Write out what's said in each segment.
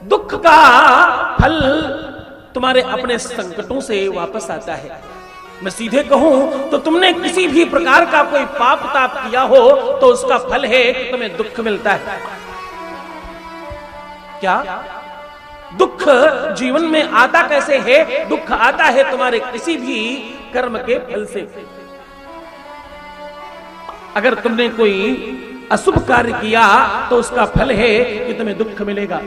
दुख का फल तुम्हारे अपने संकटों से वापस आता है। मैं सीधे कहूं तो तुमने किसी भी प्रकार का कोई पाप ताप किया हो तो उसका फल है कि तुम्हें दुख मिलता है। क्या दुख जीवन में आता कैसे है? दुख आता है तुम्हारे किसी भी कर्म के फल से। अगर तुमने कोई अशुभ कार्य किया तो उसका फल है कि तुम्हें दुख मिलेगा।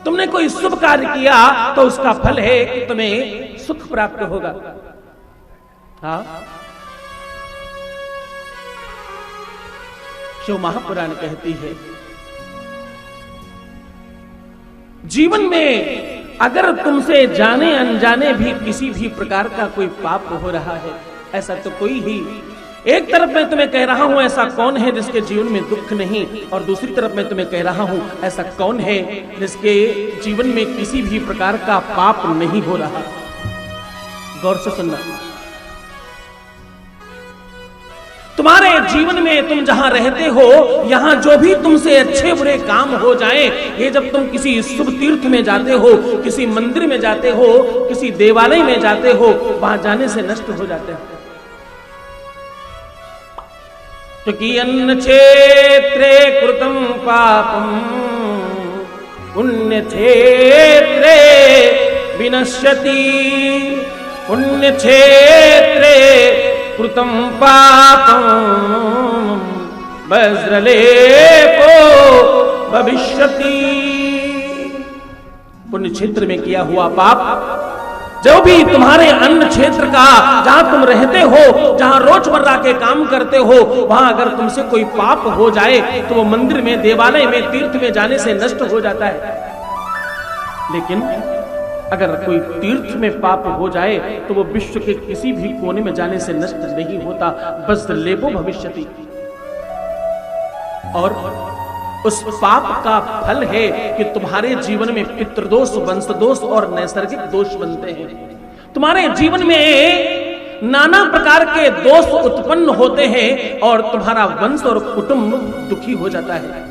तुमने कोई शुभ कार्य किया तो उसका फल है कि तुम्हें सुख प्राप्त होगा। हाँ, शिव महापुराण कहती है जीवन में अगर तुमसे जाने अनजाने भी किसी भी प्रकार का कोई पाप हो रहा है, ऐसा तो कोई ही, एक तरफ मैं तुम्हें कह रहा हूं ऐसा कौन है जिसके जीवन में दुख नहीं, और दूसरी तरफ मैं तुम्हें कह रहा हूं ऐसा कौन है जिसके जीवन में किसी भी प्रकार का पाप नहीं हो रहा। गौर से सुनना। तुम्हारे जीवन में तुम जहां रहते हो यहां जो भी तुमसे अच्छे बुरे काम हो जाएं, ये जब तुम किसी शुभ तीर्थ में जाते हो, किसी मंदिर में जाते हो, किसी देवालय में जाते हो, वहां जाने से नष्ट हो जाते हैं। क्योंकि अन्न क्षेत्रे कृतं पापम पुण्य क्षेत्रे विनश्यति। पुण्य क्षेत्रे कृतं पापं वज्रलेपो भविष्यति। पुण्य क्षेत्र में किया हुआ पाप, जो भी तुम्हारे अन्न क्षेत्र का, जहां तुम रहते हो, जहां रोजमर्रा के काम करते हो, वहां अगर तुमसे कोई पाप हो जाए तो वो मंदिर में, देवालय में, तीर्थ में जाने से नष्ट हो जाता है। लेकिन अगर कोई तीर्थ में पाप हो जाए तो वो विश्व के किसी भी कोने में जाने से नष्ट नहीं होता। बस लेपो भविष्यति। और उस पाप का फल है कि तुम्हारे जीवन में पितृदोष, वंशदोष और नैसर्गिक दोष बनते हैं। तुम्हारे जीवन में नाना प्रकार के दोष उत्पन्न होते हैं और तुम्हारा वंश और कुटुंब दुखी हो जाता है।